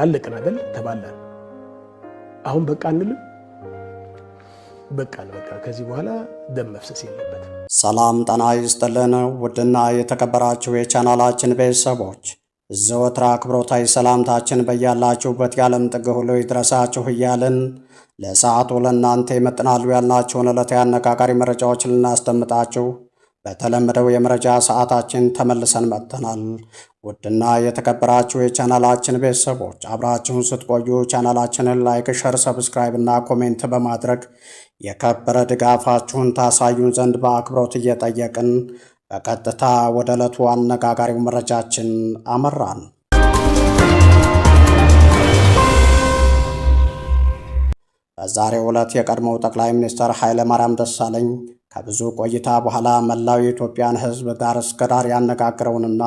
አላለቅን አይደል ተባላን። አሁን በቃ እንልም በቃ ከዚህ በኋላ ደም መፍሰስ የለበትም። ሰላም ጤና ይስጥልን ውድና የተከበራችሁ የቻናላችን ቤተሰቦች ዘወትር አክብሮታዊ ሰላምታችን በያላችሁበት የዓለም ጥግ ሁሉ ይድረሳችሁ እያልን ለሰዓቱ ለእናንተ ይመጥናሉ ያልናቸውን ዕለታዊ አነጋጋሪ መረጃዎችን ልናስደምጣችሁ በተለመደው የመረጃ ሰዓታችን ተመልሰን መጥተናል። ውድና የተከበራችሁ የቻናላችን ቤተሰቦች አብራችሁን ስትቆዩ ቻናላችንን ላይክ፣ ሸር፣ ሰብስክራይብ እና ኮሜንት በማድረግ የከበረ ድጋፋችሁን ታሳዩን ዘንድ በአክብሮት እየጠየቅን በቀጥታ ወደ ዕለቱ አነጋጋሪው መረጃችን አመራን። በዛሬው ዕለት የቀድሞው ጠቅላይ ሚኒስትር ኃይለማርያም ደሳለኝ ከብዙ ቆይታ በኋላ መላው የኢትዮጵያን ሕዝብ ዳር እስከ ዳር ያነጋግረውንና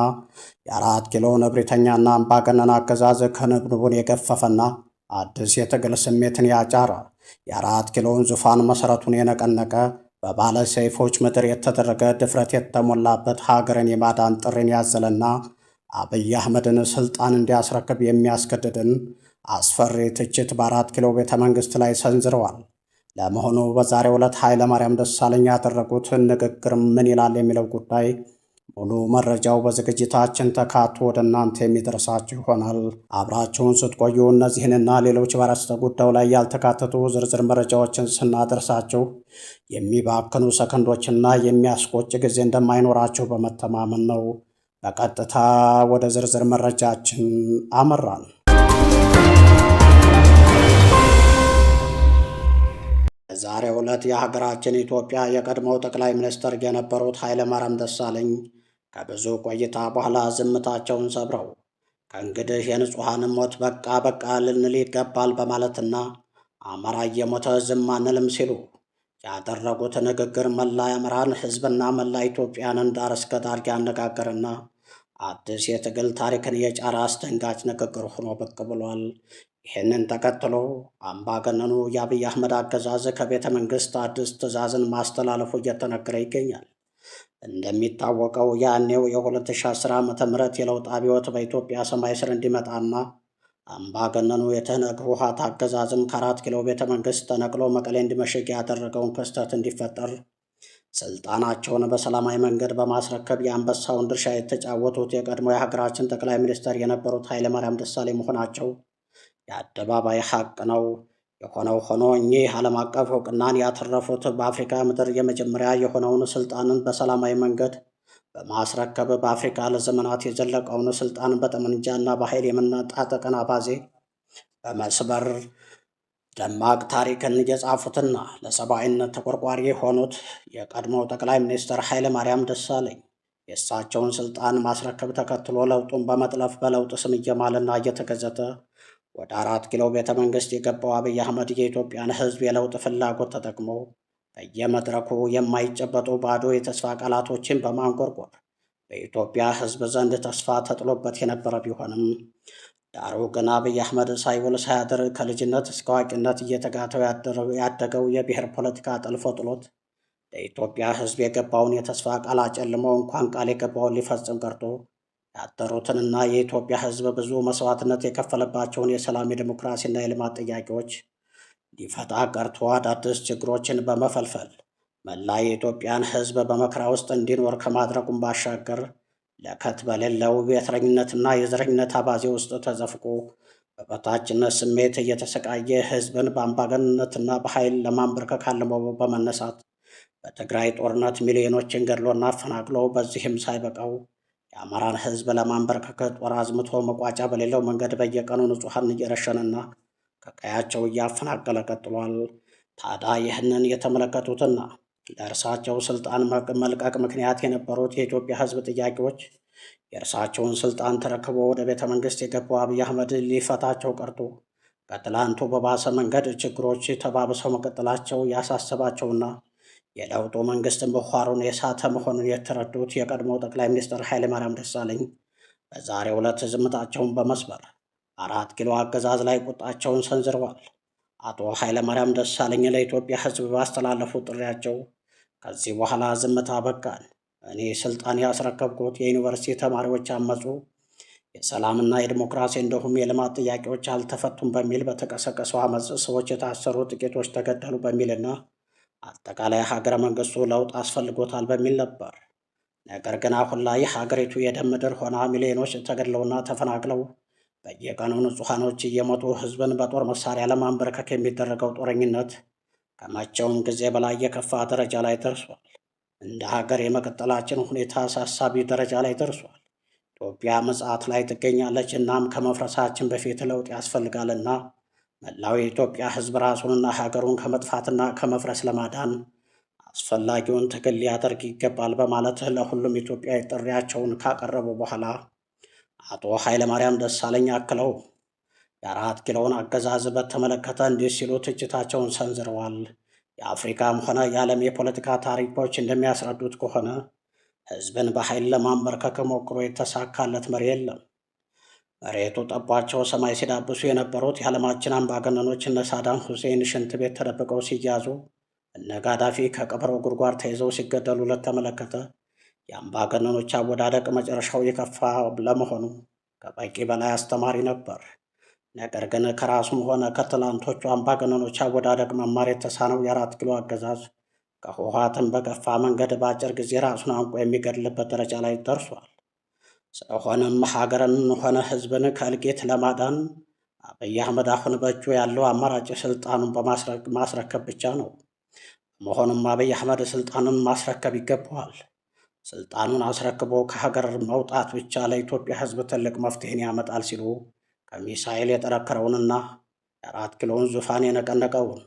የአራት ኪሎን እብሪተኛና አምባገነን አገዛዝ ክንብንቡን የገፈፈና አዲስ የትግል ስሜትን ያጫረ የአራት ኪሎን ዙፋን መሠረቱን የነቀነቀ በባለ ሰይፎች ምድር የተደረገ ድፍረት የተሞላበት ሀገርን የማዳን ጥሪን ያዘለና አብይ አህመድን ስልጣን እንዲያስረክብ የሚያስገድድን አስፈሪ ትችት በአራት ኪሎ ቤተ መንግሥት ላይ ሰንዝረዋል። ለመሆኑ በዛሬው ዕለት ኃይለማርያም ደሳለኝ ያደረጉት ንግግር ምን ይላል የሚለው ጉዳይ ሙሉ መረጃው በዝግጅታችን ተካቶ ወደ እናንተ የሚደርሳችሁ ይሆናል። አብራችሁን ስትቆዩ እነዚህንና ሌሎች በአርዕስተ ጉዳዩ ላይ ያልተካተቱ ዝርዝር መረጃዎችን ስናደርሳችሁ የሚባክኑ ሰከንዶችና የሚያስቆጭ ጊዜ እንደማይኖራችሁ በመተማመን ነው። በቀጥታ ወደ ዝርዝር መረጃችን አመራን። በዛሬው ዕለት የሀገራችን ኢትዮጵያ የቀድሞው ጠቅላይ ሚኒስትር የነበሩት ኃይለማርያም ደሳለኝ ከብዙ ቆይታ በኋላ ዝምታቸውን ሰብረው ከእንግዲህ የንጹሐን ሞት በቃ ልንል ይገባል በማለትና አማራ እየሞተ ዝም አንልም ሲሉ ያደረጉት ንግግር መላ የአማራን ሕዝብና መላ ኢትዮጵያንን ዳር እስከ ዳር ያነጋገርና አዲስ የትግል ታሪክን የጫረ አስደንጋጭ ንግግር ሆኖ ብቅ ብሏል። ይህንን ተከትሎ አምባገነኑ የአብይ አህመድ አገዛዝ ከቤተ መንግሥት አዲስ ትዕዛዝን ማስተላለፉ እየተነገረ ይገኛል። እንደሚታወቀው ያኔው የ2010 ዓ.ም የለውጥ አብዮት በኢትዮጵያ ሰማይ ስር እንዲመጣና አምባገነኑ የትህነግ ህወሓት አገዛዝም ከአራት ኪሎ ቤተ መንግሥት ተነቅሎ መቀሌ እንዲመሽግ ያደረገውን ክስተት እንዲፈጠር ስልጣናቸውን በሰላማዊ መንገድ በማስረከብ የአንበሳውን ድርሻ የተጫወቱት የቀድሞ የሀገራችን ጠቅላይ ሚኒስትር የነበሩት ኃይለማርያም ደሳለኝ መሆናቸው የአደባባይ ሀቅ ነው። የሆነው ሆኖ እኚህ ዓለም አቀፍ እውቅናን ያተረፉት በአፍሪካ ምድር የመጀመሪያ የሆነውን ስልጣንን በሰላማዊ መንገድ በማስረከብ በአፍሪካ ለዘመናት የዘለቀውን ስልጣን በጠመንጃና በኃይል የመነጣጠቅን አባዜ በመስበር ደማቅ ታሪክን የጻፉትና ለሰብአዊነት ተቆርቋሪ የሆኑት የቀድሞው ጠቅላይ ሚኒስትር ኃይለማርያም ደሳለኝ የእሳቸውን ስልጣን ማስረከብ ተከትሎ ለውጡን በመጥለፍ በለውጥ ስም እየማለና እየተገዘተ ወደ አራት ኪሎ ቤተ መንግሥት የገባው አብይ አህመድ የኢትዮጵያን ሕዝብ የለውጥ ፍላጎት ተጠቅሞ በየመድረኩ የማይጨበጡ ባዶ የተስፋ ቃላቶችን በማንቆርቆር በኢትዮጵያ ሕዝብ ዘንድ ተስፋ ተጥሎበት የነበረ ቢሆንም ዳሩ ግን አብይ አህመድ ሳይውል ሳያድር ከልጅነት እስከ አዋቂነት እየተጋተው ያደገው የብሔር ፖለቲካ ጠልፎ ጥሎት ለኢትዮጵያ ሕዝብ የገባውን የተስፋ ቃል አጨልሞ እንኳን ቃል የገባውን ሊፈጽም ቀርቶ ያደሩትንና የኢትዮጵያ ሕዝብ ብዙ መስዋዕትነት የከፈለባቸውን የሰላም፣ የዲሞክራሲና የልማት ጥያቄዎች ሊፈታ ቀርቶ አዳዲስ ችግሮችን በመፈልፈል መላ የኢትዮጵያን ሕዝብ በመከራ ውስጥ እንዲኖር ከማድረጉም ባሻገር ለከት በሌለው የእስረኝነትና የዘረኝነት አባዜ ውስጥ ተዘፍቆ በበታችነት ስሜት እየተሰቃየ ሕዝብን በአምባገነንነትና በኃይል ለማንበርከክ አልሞ በመነሳት በትግራይ ጦርነት ሚሊዮኖችን ገድሎና አፈናቅሎ በዚህም ሳይበቃው የአማራን ሕዝብ ለማንበርከክ ጦር አዝምቶ መቋጫ በሌለው መንገድ በየቀኑ ንጹሐን እየረሸነና ከቀያቸው እያፈናቀለ ቀጥሏል። ታዲያ ይህንን የተመለከቱትና ለእርሳቸው ስልጣን መልቀቅ ምክንያት የነበሩት የኢትዮጵያ ሕዝብ ጥያቄዎች የእርሳቸውን ስልጣን ተረክቦ ወደ ቤተ መንግሥት የገባው አብይ አህመድ ሊፈታቸው ቀርቶ ከትላንቱ በባሰ መንገድ ችግሮች ተባብሰው መቀጠላቸው ያሳሰባቸውና የለውጡ መንግስት ምህዋሩን የሳተ መሆኑን የተረዱት የቀድሞው ጠቅላይ ሚኒስትር ኃይለማርያም ደሳለኝ በዛሬው ዕለት ዝምታቸውን በመስበር አራት ኪሎ አገዛዝ ላይ ቁጣቸውን ሰንዝረዋል። አቶ ኃይለማርያም ደሳለኝ ለኢትዮጵያ ሕዝብ ባስተላለፉት ጥሪያቸው ከዚህ በኋላ ዝምታ በቃን፣ እኔ ስልጣን ያስረከብኩት የዩኒቨርሲቲ ተማሪዎች አመፁ፣ የሰላምና የዲሞክራሲ እንዲሁም የልማት ጥያቄዎች አልተፈቱም በሚል በተቀሰቀሰው አመፅ ሰዎች የታሰሩ፣ ጥቂቶች ተገደሉ በሚልና አጠቃላይ ሀገረ መንግስቱ ለውጥ አስፈልጎታል በሚል ነበር። ነገር ግን አሁን ላይ ሀገሪቱ የደም ምድር ሆና ሚሊዮኖች ተገድለውና ተፈናቅለው በየቀኑ ንጹሐኖች እየሞቱ ህዝብን በጦር መሳሪያ ለማንበርከክ የሚደረገው ጦረኝነት ከመቼውም ጊዜ በላይ የከፋ ደረጃ ላይ ደርሷል። እንደ ሀገር የመቀጠላችን ሁኔታ አሳሳቢ ደረጃ ላይ ደርሷል። ኢትዮጵያ ምጽአት ላይ ትገኛለች። እናም ከመፍረሳችን በፊት ለውጥ ያስፈልጋልና መላው የኢትዮጵያ ህዝብ ራሱንና ሀገሩን ከመጥፋትና ከመፍረስ ለማዳን አስፈላጊውን ትግል ሊያደርግ ይገባል በማለት ለሁሉም ኢትዮጵያዊ ጥሪያቸውን ካቀረቡ በኋላ አቶ ኃይለማርያም ደሳለኝ አክለው የ4 ኪሎን አገዛዝ በተመለከተ እንዲህ ሲሉ ትችታቸውን ሰንዝረዋል። የአፍሪካም ሆነ የዓለም የፖለቲካ ታሪኮች እንደሚያስረዱት ከሆነ ህዝብን በኃይል ለማንበርከክ ሞክሮ የተሳካለት መሪ የለም። መሬቱ ጠቧቸው ሰማይ ሲዳብሱ የነበሩት የዓለማችን አምባገነኖች እነ ሳዳም ሁሴን ሽንት ቤት ተደብቀው ሲያዙ፣ እነ ጋዳፊ ከቀበሮ ጉድጓድ ተይዘው ሲገደሉ ለተመለከተ የአምባገነኖች አወዳደቅ መጨረሻው የከፋ ለመሆኑ ከበቂ በላይ አስተማሪ ነበር። ነገር ግን ከራሱም ሆነ ከትላንቶቹ አምባገነኖች አወዳደቅ መማር የተሳነው የ4 ኪሎ አገዛዝ ከህወሓትም በከፋ መንገድ በአጭር ጊዜ ራሱን አንቆ የሚገድልበት ደረጃ ላይ ደርሷል። ስለሆነም ሀገርን ሆነ ህዝብን ከእልቂት ለማዳን አብይ አህመድ አሁን በእጁ ያለው አማራጭ ስልጣኑን ማስረከብ ብቻ ነው። መሆኑም አብይ አህመድ ስልጣኑን ማስረከብ ይገባዋል። ስልጣኑን አስረክቦ ከሀገር መውጣት ብቻ ለኢትዮጵያ ህዝብ ትልቅ መፍትሄን ያመጣል ሲሉ ከሚሳኤል የጠረከረውንና የ4 ኪሎውን ዙፋን የነቀነቀውን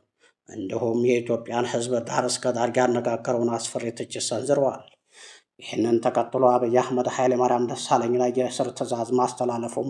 እንዲሁም የኢትዮጵያን ህዝብ ዳር እስከ ዳር ያነጋገረውን አስፈሪ ትችት ሰንዝረዋል። ይህንን ተከትሎ አብይ አህመድ ኃይለማርያም ደሳለኝ ላይ የእስር ትዕዛዝ ማስተላለፉም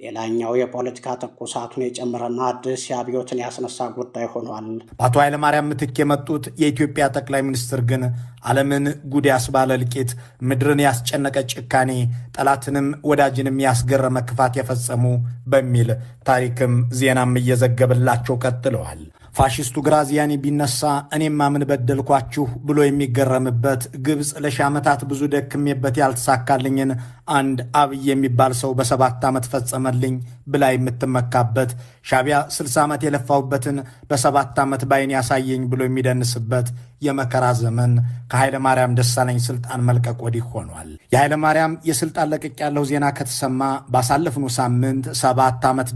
ሌላኛው የፖለቲካ ትኩሳቱን የጨመረና አዲስ የአብዮትን ያስነሳ ጉዳይ ሆኗል። በአቶ ኃይለማርያም ምትክ የመጡት የኢትዮጵያ ጠቅላይ ሚኒስትር ግን ዓለምን ጉድ ያስባለ እልቂት፣ ምድርን ያስጨነቀ ጭካኔ፣ ጠላትንም ወዳጅንም ያስገረመ ክፋት የፈጸሙ በሚል ታሪክም ዜናም እየዘገበላቸው ቀጥለዋል። ፋሽስቱ ግራዚያኒ ቢነሳ እኔማ ምን በደልኳችሁ ብሎ የሚገረምበት፣ ግብፅ ለ1000 ዓመታት ብዙ ደክሜበት ያልተሳካልኝን አንድ አብይ የሚባል ሰው በ7 ዓመት ፈጸመልኝ ብላ የምትመካበት፣ ሻዕቢያ 60 ዓመት የለፋውበትን በ7 ዓመት ባይን ያሳየኝ ብሎ የሚደንስበት የመከራ ዘመን ከኃይለማርያም ደሳለኝ ስልጣን መልቀቅ ወዲህ ሆኗል። የኃይለማርያም የስልጣን ለቅቅ ያለው ዜና ከተሰማ ባሳለፍነው ሳምንት 7 ዓመት